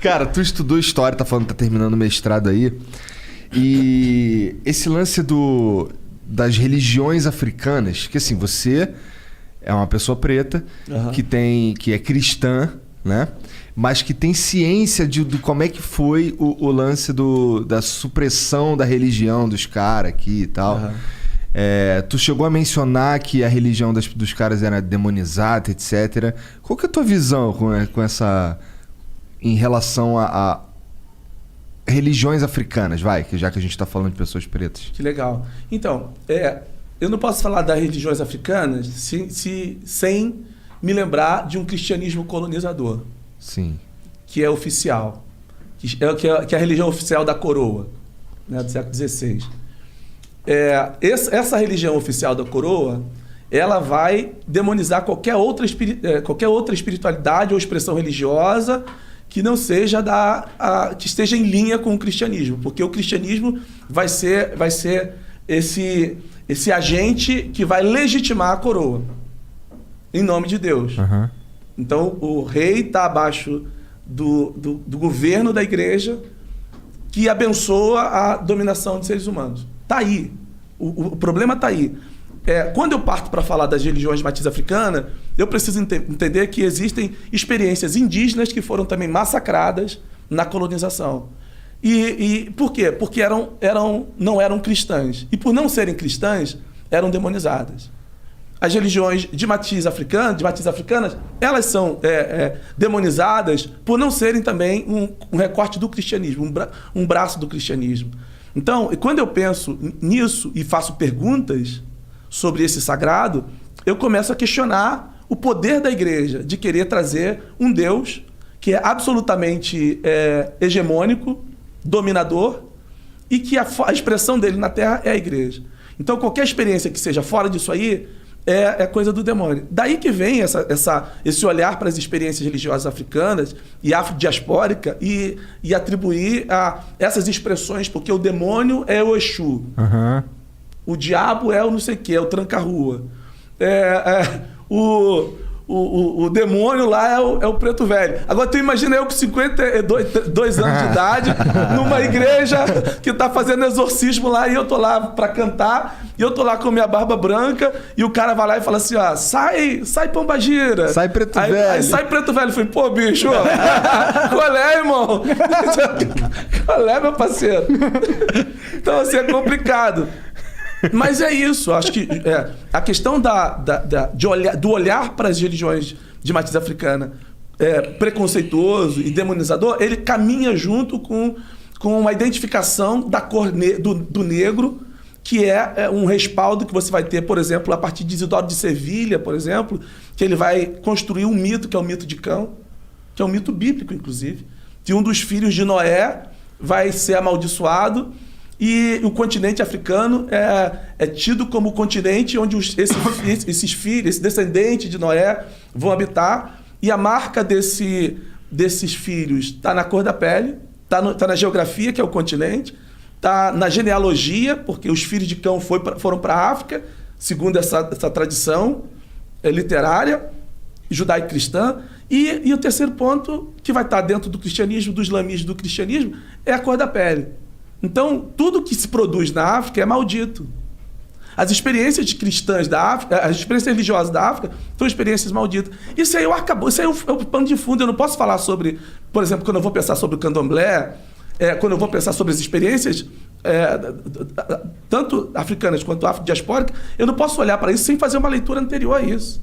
Cara, tu estudou história, tá falando que tá terminando o mestrado aí. E esse lance das religiões africanas, que assim, você é uma pessoa preta, que é cristã, né? Mas que tem ciência de como é que foi o lance da supressão da religião dos caras aqui e tal. Tu chegou a mencionar que a religião dos caras era demonizada, etc. Qual que é a tua visão com essa... em relação a religiões africanas, já que a gente está falando de pessoas pretas? Que legal. Então, eu não posso falar das religiões africanas sem me lembrar de um cristianismo colonizador. Sim. Que é oficial. Que é a religião oficial da coroa, né, do século XVI. Essa religião oficial da coroa, ela vai demonizar qualquer outra espiritualidade ou expressão religiosa que não seja que esteja em linha com o cristianismo, porque o cristianismo vai ser esse agente que vai legitimar a coroa, em nome de Deus. Então, o rei está abaixo do governo da igreja, que abençoa a dominação de seres humanos. Está aí. O problema está aí. Quando eu parto para falar das religiões de matriz africana, eu preciso entender que existem experiências indígenas que foram também massacradas na colonização. E por quê? Porque não eram cristãs. E por não serem cristãs, eram demonizadas. As religiões de matriz africanas, elas são demonizadas por não serem também um recorte do cristianismo, um braço do cristianismo. Então, quando eu penso nisso e faço perguntas sobre esse sagrado, eu começo a questionar o poder da igreja de querer trazer um Deus que é absolutamente hegemônico, dominador, e que a expressão dele na Terra é a igreja. Então, qualquer experiência que seja fora disso aí é coisa do demônio. Daí que vem esse olhar para as experiências religiosas africanas e afrodiaspórica e atribuir a essas expressões, porque o demônio é o Exu. O diabo é o não sei o que, é o tranca-rua. O demônio lá é o preto velho. Agora tu imagina eu com 52 anos de idade, numa igreja que está fazendo exorcismo lá, e eu tô lá para cantar, e eu tô lá com minha barba branca, e o cara vai lá e fala assim, ó, sai pombagira. Sai preto velho. Aí sai preto velho. Eu falei, pô, bicho, qual é, irmão? Qual é, meu parceiro? Então, assim, é complicado. Mas é isso, acho que a questão do olhar para as religiões de matriz africana preconceituoso e demonizador, ele caminha junto com uma identificação da cor do negro, que é um respaldo que você vai ter, por exemplo, a partir de Isidoro de Sevilha, por exemplo, que ele vai construir um mito, que é o mito de Cão, que é um mito bíblico, inclusive, que um dos filhos de Noé vai ser amaldiçoado. E o continente africano é tido como o continente onde esses filhos, esse descendente de Noé vão habitar. E a marca desses filhos está na cor da pele, está na geografia, que é o continente, está na genealogia, porque os filhos de Cão foram para a África, segundo essa tradição literária judaico-cristã. E o terceiro ponto, que vai estar dentro do cristianismo, do islamismo, do cristianismo, é a cor da pele. Então, tudo que se produz na África é maldito. As experiências cristãs da África, as experiências religiosas da África, são experiências malditas. Isso aí é o pano de fundo. Eu não posso falar sobre, por exemplo, quando eu vou pensar sobre o candomblé, quando eu vou pensar sobre as experiências, tanto africanas quanto afrodiaspóricas, eu não posso olhar para isso sem fazer uma leitura anterior a isso,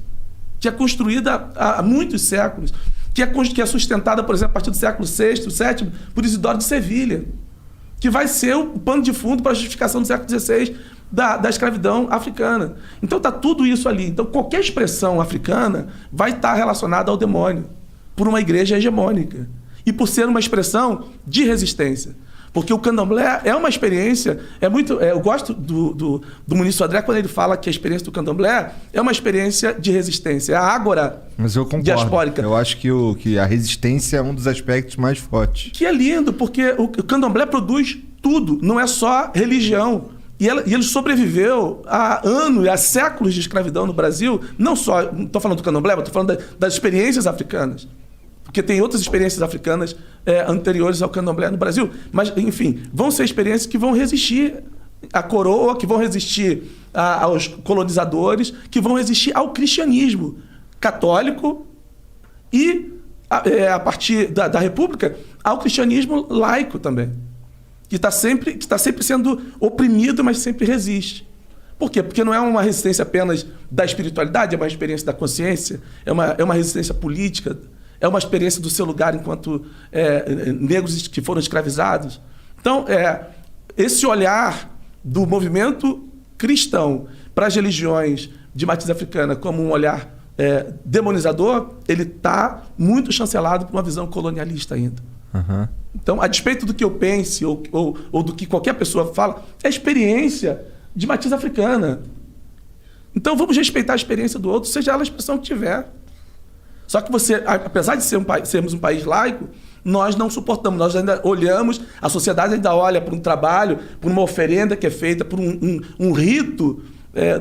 que é construída há muitos séculos, que é sustentada, por exemplo, a partir do século VI, VII, por Isidoro de Sevilha, que vai ser o pano de fundo para a justificação do século XVI da escravidão africana. Então está tudo isso ali. Então qualquer expressão africana vai estar relacionada ao demônio, por uma igreja hegemônica, e por ser uma expressão de resistência. Porque o candomblé é uma experiência, eu gosto do Muniz Sodré quando ele fala que a experiência do candomblé é uma experiência de resistência, é a ágora diaspórica. Mas eu concordo. Eu acho que a resistência é um dos aspectos mais fortes. Que é lindo, porque o candomblé produz tudo, não é só religião. E ele sobreviveu a anos, a séculos de escravidão no Brasil, não estou falando do candomblé, estou falando das experiências africanas. Porque tem outras experiências africanas anteriores ao candomblé no Brasil. Mas, enfim, vão ser experiências que vão resistir à coroa, que vão resistir aos colonizadores, que vão resistir ao cristianismo católico e, a partir da República, ao cristianismo laico também, que está sempre sendo oprimido, mas sempre resiste. Por quê? Porque não é uma resistência apenas da espiritualidade, é uma experiência da consciência, é uma resistência política, é uma experiência do seu lugar enquanto negros que foram escravizados. Então, esse olhar do movimento cristão para as religiões de matriz africana como um olhar demonizador, ele está muito chancelado por uma visão colonialista ainda. Uhum. Então, a despeito do que eu pense ou do que qualquer pessoa fala, é experiência de matriz africana. Então, vamos respeitar a experiência do outro, seja ela a expressão que tiver. Só que apesar de sermos um país laico, nós não suportamos, nós ainda olhamos, a sociedade ainda olha para um trabalho, por uma oferenda que é feita, por um rito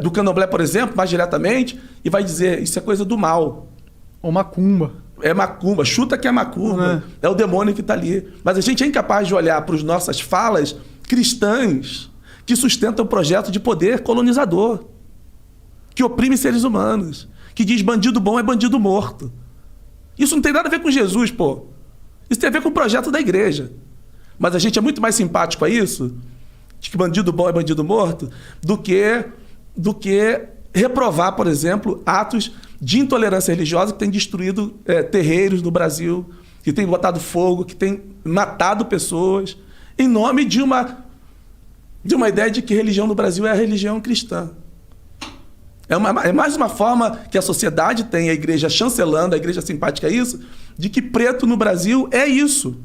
do candomblé, por exemplo, mais diretamente, e vai dizer, isso é coisa do mal. Ou macumba. É macumba, chuta que é macumba, é o demônio que está ali. Mas a gente é incapaz de olhar para as nossas falas cristãs que sustentam o projeto de poder colonizador, que oprime seres humanos, que diz bandido bom é bandido morto. Isso não tem nada a ver com Jesus, pô. Isso tem a ver com o projeto da igreja. Mas a gente é muito mais simpático a isso, de que bandido bom é bandido morto, do que reprovar, por exemplo, atos de intolerância religiosa que têm destruído terreiros no Brasil, que têm botado fogo, que têm matado pessoas, em nome de uma ideia de que religião no Brasil é a religião cristã. É mais uma forma que a sociedade tem, a igreja chancelando, a igreja simpática a isso, de que preto no Brasil é isso.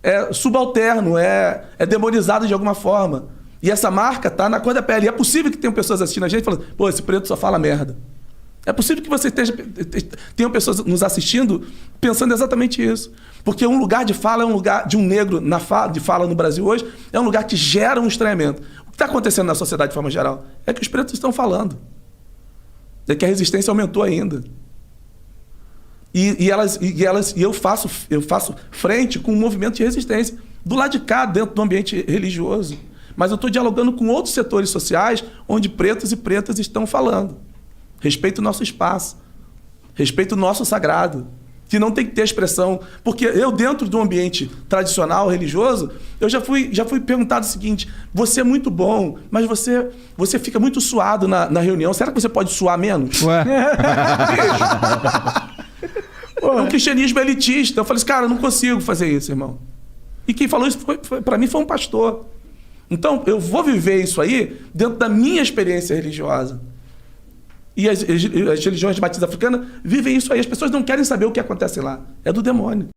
É subalterno, é demonizado de alguma forma. E essa marca está na cor da pele. E é possível que tenham pessoas assistindo a gente falando, pô, esse preto só fala merda. É possível que você tenham pessoas nos assistindo pensando exatamente isso. Porque um lugar de fala é um lugar de um negro de fala no Brasil hoje, é um lugar que gera um estranhamento. O que está acontecendo na sociedade de forma geral é que os pretos estão falando. É que a resistência aumentou ainda. E eu faço frente com um movimento de resistência do lado de cá, dentro do ambiente religioso. Mas eu estou dialogando com outros setores sociais onde pretos e pretas estão falando. Respeito o nosso espaço. Respeito o nosso sagrado. Que não tem que ter expressão. Porque eu, dentro de um ambiente tradicional, religioso, eu já fui perguntado o seguinte, você é muito bom, mas você fica muito suado na reunião. Será que você pode suar menos? Ué? É um cristianismo elitista. Eu falei assim, cara, eu não consigo fazer isso, irmão. E quem falou isso para mim foi um pastor. Então, eu vou viver isso aí dentro da minha experiência religiosa. E as religiões de matriz africana vivem isso aí. As pessoas não querem saber o que acontece lá. É do demônio.